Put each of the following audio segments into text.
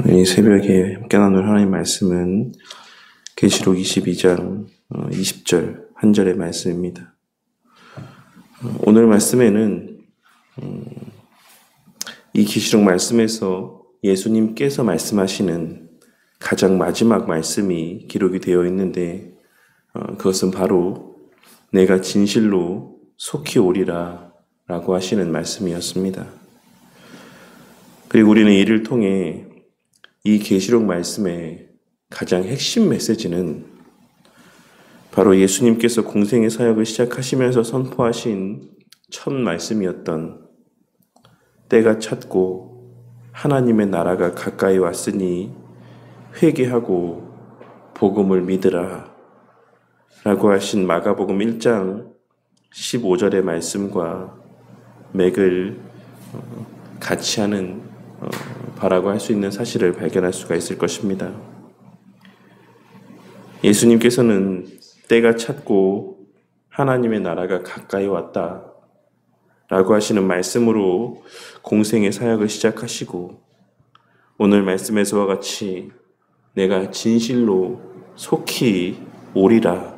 이 새벽에 함께 나눌 하나님의 말씀은 계시록 22장 20절 한 절의 말씀입니다. 오늘 말씀에는 이 계시록 말씀에서 예수님께서 말씀하시는 가장 마지막 말씀이 기록이 되어 있는데 그것은 바로 내가 진실로 속히 오리라 라고 하시는 말씀이었습니다. 그리고 우리는 이를 통해 이 계시록 말씀의 가장 핵심 메시지는 바로 예수님께서 공생의 사역을 시작하시면서 선포하신 첫 말씀이었던 때가 찼고 하나님의 나라가 가까이 왔으니 회개하고 복음을 믿으라 라고 하신 마가복음 1장 15절의 말씀과 맥을 같이 하는 바라고 할 수 있는 사실을 발견할 수가 있을 것입니다. 예수님께서는 때가 찼고 하나님의 나라가 가까이 왔다 라고 하시는 말씀으로 공생의 사역을 시작하시고 오늘 말씀에서와 같이 내가 진실로 속히 오리라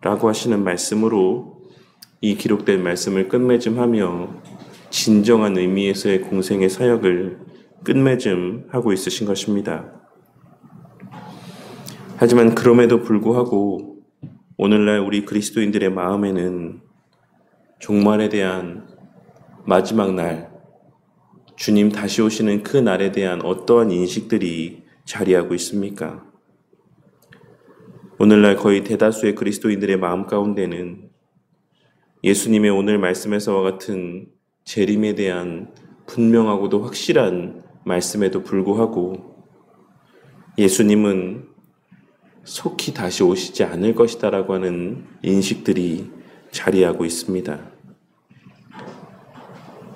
라고 하시는 말씀으로 이 기록된 말씀을 끝맺음하며 진정한 의미에서의 공생의 사역을 끝맺음하고 있으신 것입니다. 하지만 그럼에도 불구하고 오늘날 우리 그리스도인들의 마음에는 종말에 대한 마지막 날, 주님 다시 오시는 그 날에 대한 어떠한 인식들이 자리하고 있습니까? 오늘날 거의 대다수의 그리스도인들의 마음 가운데는 예수님의 오늘 말씀에서와 같은 재림에 대한 분명하고도 확실한 말씀에도 불구하고 예수님은 속히 다시 오시지 않을 것이다 라고 하는 인식들이 자리하고 있습니다.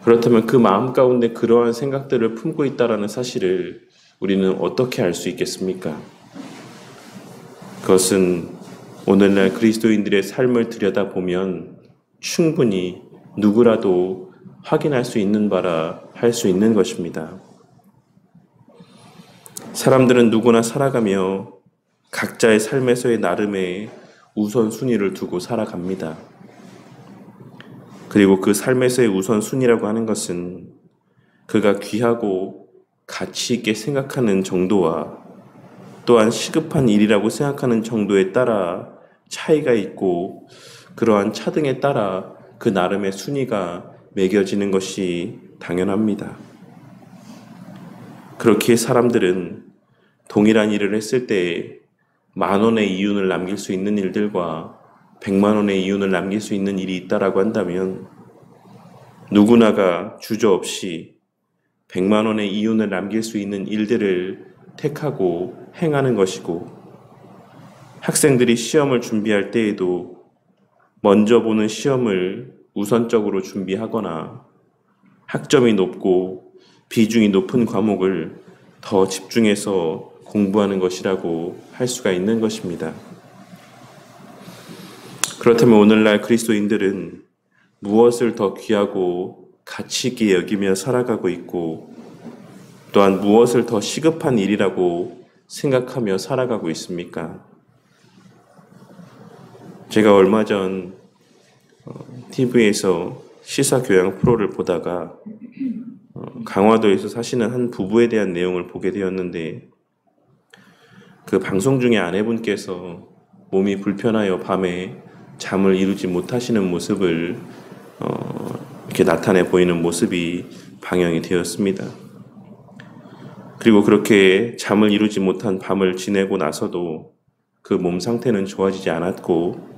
그렇다면 그 마음 가운데 그러한 생각들을 품고 있다는 사실을 우리는 어떻게 알 수 있겠습니까? 그것은 오늘날 그리스도인들의 삶을 들여다보면 충분히 누구라도 확인할 수 있는 바라 할 수 있는 것입니다. 사람들은 누구나 살아가며 각자의 삶에서의 나름의 우선순위를 두고 살아갑니다. 그리고 그 삶에서의 우선순위라고 하는 것은 그가 귀하고 가치 있게 생각하는 정도와 또한 시급한 일이라고 생각하는 정도에 따라 차이가 있고 그러한 차등에 따라 그 나름의 순위가 매겨지는 것이 당연합니다. 그렇기에 사람들은 동일한 일을 했을 때 10,000원의 이윤을 남길 수 있는 일들과 100,000원의 이윤을 남길 수 있는 일이 있다라고 한다면 누구나가 주저없이 100,000원의 이윤을 남길 수 있는 일들을 택하고 행하는 것이고 학생들이 시험을 준비할 때에도 먼저 보는 시험을 우선적으로 준비하거나 학점이 높고 비중이 높은 과목을 더 집중해서 공부하는 것이라고 할 수가 있는 것입니다. 그렇다면 오늘날 그리스도인들은 무엇을 더 귀하고 가치 있게 여기며 살아가고 있고 또한 무엇을 더 시급한 일이라고 생각하며 살아가고 있습니까? 제가 얼마 전 TV에서 시사교양 프로를 보다가 강화도에서 사시는 한 부부에 대한 내용을 보게 되었는데 그 방송 중에 아내분께서 몸이 불편하여 밤에 잠을 이루지 못하시는 모습을 이렇게 나타내 보이는 모습이 방영이 되었습니다. 그리고 그렇게 잠을 이루지 못한 밤을 지내고 나서도 그 몸 상태는 좋아지지 않았고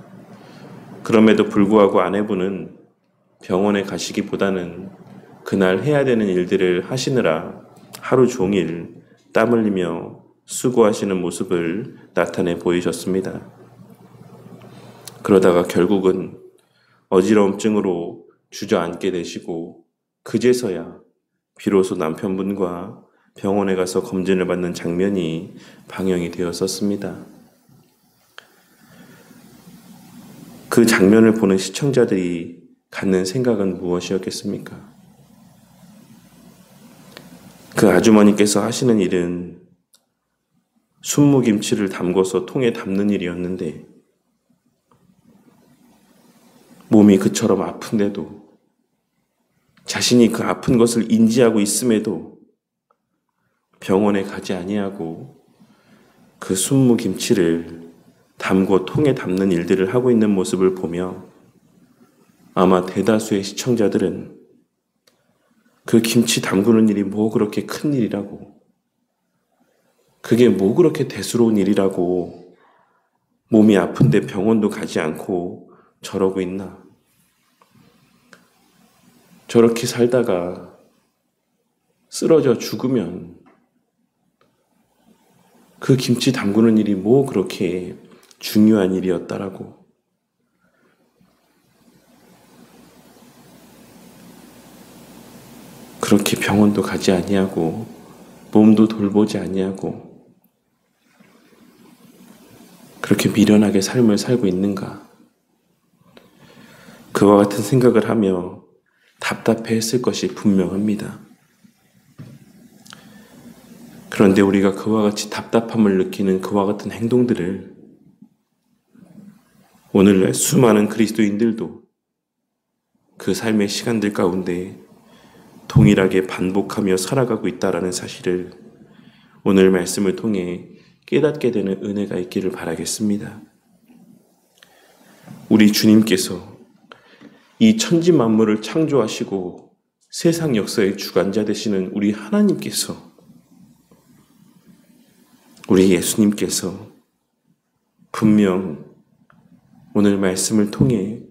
그럼에도 불구하고 아내분은 병원에 가시기보다는 그날 해야 되는 일들을 하시느라 하루 종일 땀 흘리며 수고하시는 모습을 나타내 보이셨습니다. 그러다가 결국은 어지러움증으로 주저앉게 되시고 그제서야 비로소 남편분과 병원에 가서 검진을 받는 장면이 방영이 되었었습니다. 그 장면을 보는 시청자들이 갖는 생각은 무엇이었겠습니까? 그 아주머니께서 하시는 일은 순무김치를 담궈서 통에 담는 일이었는데 몸이 그처럼 아픈데도 자신이 그 아픈 것을 인지하고 있음에도 병원에 가지 아니하고 그 순무김치를 담고 통에 담는 일들을 하고 있는 모습을 보며 아마 대다수의 시청자들은 그 김치 담그는 일이 뭐 그렇게 큰 일이라고, 그게 뭐 그렇게 대수로운 일이라고 몸이 아픈데 병원도 가지 않고 저러고 있나. 저렇게 살다가 쓰러져 죽으면 그 김치 담그는 일이 뭐 그렇게 중요한 일이었다라고. 그렇게 병원도 가지 아니하고 몸도 돌보지 아니하고 그렇게 미련하게 삶을 살고 있는가. 그와 같은 생각을 하며 답답해했을 것이 분명합니다. 그런데 우리가 그와 같이 답답함을 느끼는 그와 같은 행동들을 오늘날 수많은 그리스도인들도 그 삶의 시간들 가운데 동일하게 반복하며 살아가고 있다는 사실을 오늘 말씀을 통해 깨닫게 되는 은혜가 있기를 바라겠습니다. 우리 주님께서 이 천지 만물을 창조하시고 세상 역사의 주관자 되시는 우리 하나님께서, 우리 예수님께서 분명 오늘 말씀을 통해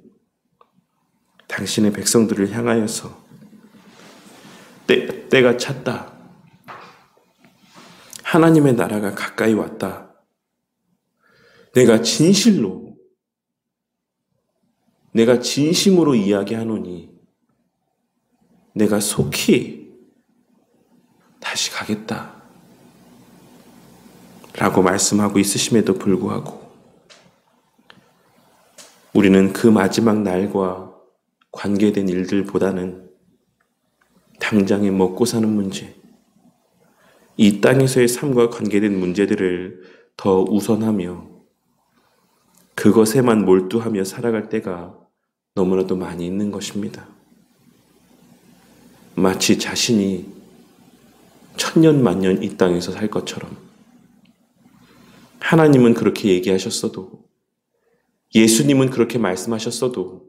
당신의 백성들을 향하여서 때가 찼다. 하나님의 나라가 가까이 왔다. 내가 진심으로 이야기하노니 내가 속히 다시 가겠다. 라고 말씀하고 있으심에도 불구하고 우리는 그 마지막 날과 관계된 일들보다는 당장에 먹고 사는 문제, 이 땅에서의 삶과 관계된 문제들을 더 우선하며 그것에만 몰두하며 살아갈 때가 너무나도 많이 있는 것입니다. 마치 자신이 천년만년 이 땅에서 살 것처럼. 하나님은 그렇게 얘기하셨어도, 예수님은 그렇게 말씀하셨어도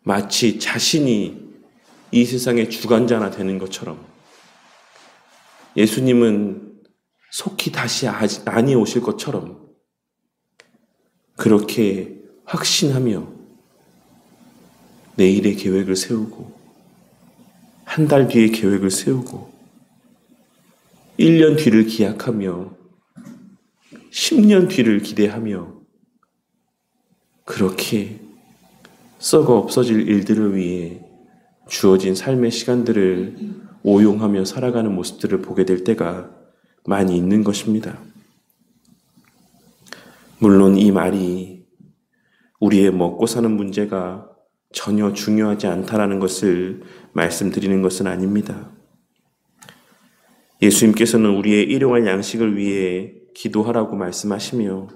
마치 자신이 이 세상의 주관자나 되는 것처럼 예수님은 속히 다시 안이 오실 것처럼 그렇게 확신하며 내일의 계획을 세우고 한 달 뒤의 계획을 세우고 1년 뒤를 기약하며 10년 뒤를 기대하며 그렇게 썩어 없어질 일들을 위해 주어진 삶의 시간들을 오용하며 살아가는 모습들을 보게 될 때가 많이 있는 것입니다. 물론 이 말이 우리의 먹고 사는 문제가 전혀 중요하지 않다라는 것을 말씀드리는 것은 아닙니다. 예수님께서는 우리의 일용할 양식을 위해 기도하라고 말씀하시며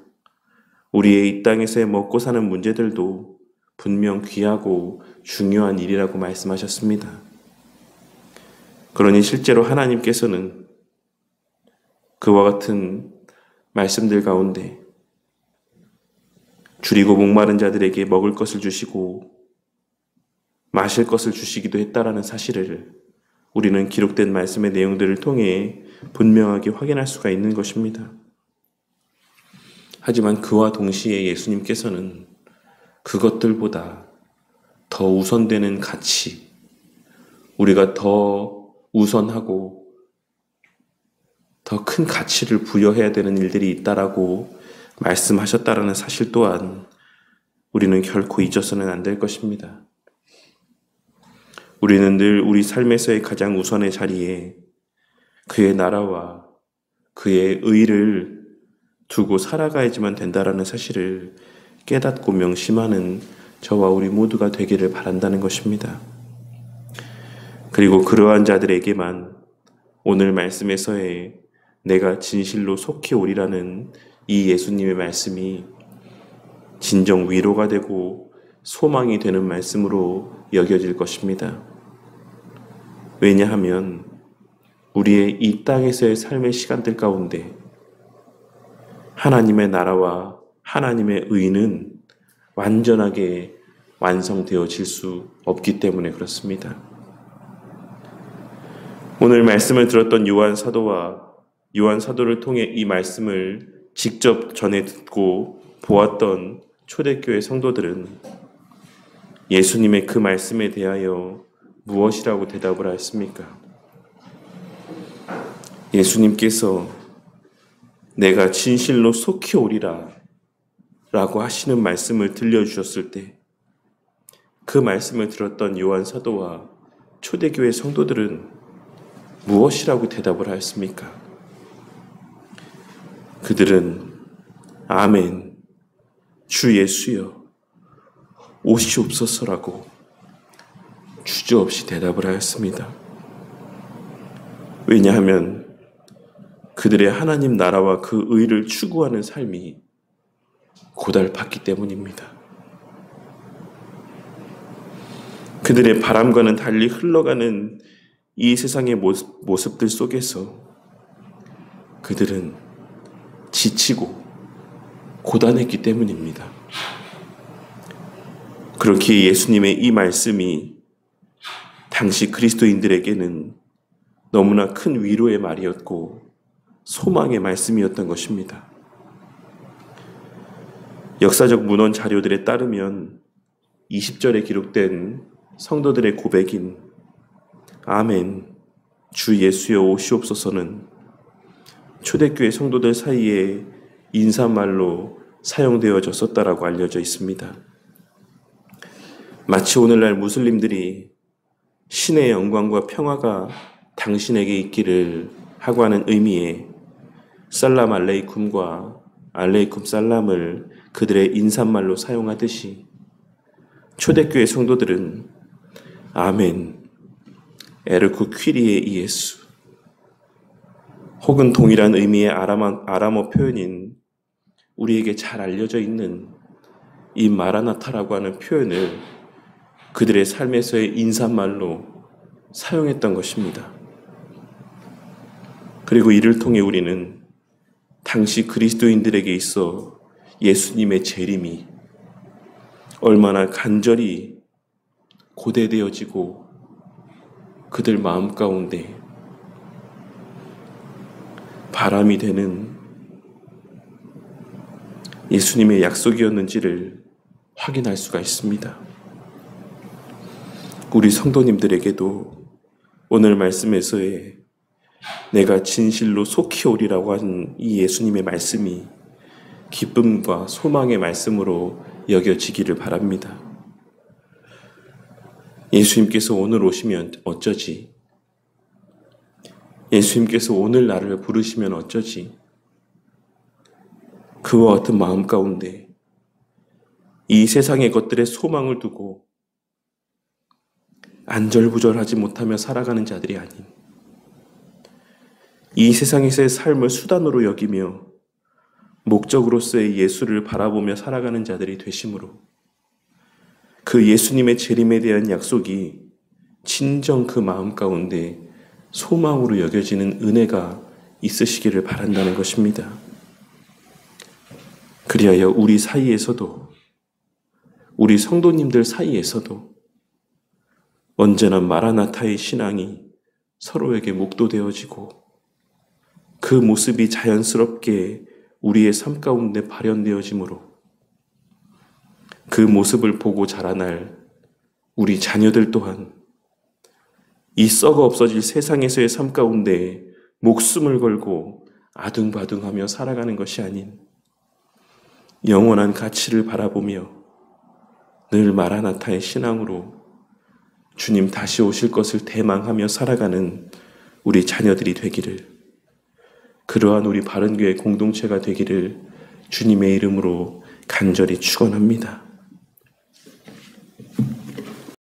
우리의 이 땅에서의 먹고 사는 문제들도 분명 귀하고 중요한 일이라고 말씀하셨습니다. 그러니 실제로 하나님께서는 그와 같은 말씀들 가운데 줄이고 목마른 자들에게 먹을 것을 주시고 마실 것을 주시기도 했다라는 사실을 우리는 기록된 말씀의 내용들을 통해 분명하게 확인할 수가 있는 것입니다. 하지만 그와 동시에 예수님께서는 그것들보다 더 우선되는 가치, 우리가 더 우선하고 더 큰 가치를 부여해야 되는 일들이 있다라고 말씀하셨다라는 사실 또한 우리는 결코 잊어서는 안 될 것입니다. 우리는 늘 우리 삶에서의 가장 우선의 자리에 그의 나라와 그의 의를 두고 살아가야지만 된다라는 사실을 깨닫고 명심하는 저와 우리 모두가 되기를 바란다는 것입니다. 그리고 그러한 자들에게만 오늘 말씀에서의 내가 진실로 속히 오리라는 이 예수님의 말씀이 진정 위로가 되고 소망이 되는 말씀으로 여겨질 것입니다. 왜냐하면 우리의 이 땅에서의 삶의 시간들 가운데 하나님의 나라와 하나님의 의는 완전하게 완성되어질 수 없기 때문에 그렇습니다. 오늘 말씀을 들었던 요한 사도와 요한 사도를 통해 이 말씀을 직접 전해 듣고 보았던 초대교회 성도들은 예수님의 그 말씀에 대하여 무엇이라고 대답을 하였습니까? 예수님께서 내가 진실로 속히 오리라 라고 하시는 말씀을 들려주셨을 때 그 말씀을 들었던 요한 사도와 초대교회 성도들은 무엇이라고 대답을 하였습니까? 그들은 아멘, 주 예수여 오시옵소서라고 주저없이 대답을 하였습니다. 왜냐하면 그들의 하나님 나라와 그 의를 추구하는 삶이 고달팠기 때문입니다. 그들의 바람과는 달리 흘러가는 이 세상의 모습들 속에서 그들은 지치고 고단했기 때문입니다. 그렇기에 예수님의 이 말씀이 당시 그리스도인들에게는 너무나 큰 위로의 말이었고 소망의 말씀이었던 것입니다. 역사적 문헌 자료들에 따르면 20절에 기록된 성도들의 고백인 아멘, 주 예수여 오시옵소서는 초대교회 성도들 사이에 인사말로 사용되어졌었다라고 알려져 있습니다. 마치 오늘날 무슬림들이 신의 영광과 평화가 당신에게 있기를 하고 하는 의미의 살람 알레이쿰과 알레이쿰 살람을 그들의 인사말로 사용하듯이 초대교회 성도들은 아멘, 에르쿠 퀴리에 이에수 혹은 동일한 의미의 아람어 표현인 우리에게 잘 알려져 있는 이 마라나타라고 하는 표현을 그들의 삶에서의 인사말로 사용했던 것입니다. 그리고 이를 통해 우리는 당시 그리스도인들에게 있어 예수님의 재림이 얼마나 간절히 고대되어지고 그들 마음 가운데 바람이 되는 예수님의 약속이었는지를 확인할 수가 있습니다. 우리 성도님들에게도 오늘 말씀에서의 내가 진실로 속히 오리라고 하는 이 예수님의 말씀이 기쁨과 소망의 말씀으로 여겨지기를 바랍니다. 예수님께서 오늘 오시면 어쩌지? 예수님께서 오늘 나를 부르시면 어쩌지? 그와 같은 마음 가운데 이 세상의 것들의 소망을 두고 안절부절하지 못하며 살아가는 자들이 아닌 이 세상에서의 삶을 수단으로 여기며 목적으로서의 예수를 바라보며 살아가는 자들이 되심으로 그 예수님의 재림에 대한 약속이 진정 그 마음 가운데 소망으로 여겨지는 은혜가 있으시기를 바란다는 것입니다. 그리하여 우리 사이에서도 우리 성도님들 사이에서도 언제나 마라나타의 신앙이 서로에게 목도되어지고 그 모습이 자연스럽게 우리의 삶 가운데 발현되어지므로 그 모습을 보고 자라날 우리 자녀들 또한 이 썩어 없어질 세상에서의 삶 가운데 목숨을 걸고 아둥바둥하며 살아가는 것이 아닌 영원한 가치를 바라보며 늘 마라나타의 신앙으로 주님 다시 오실 것을 대망하며 살아가는 우리 자녀들이 되기를, 그러한 우리 바른교회 공동체가 되기를 주님의 이름으로 간절히 축원합니다.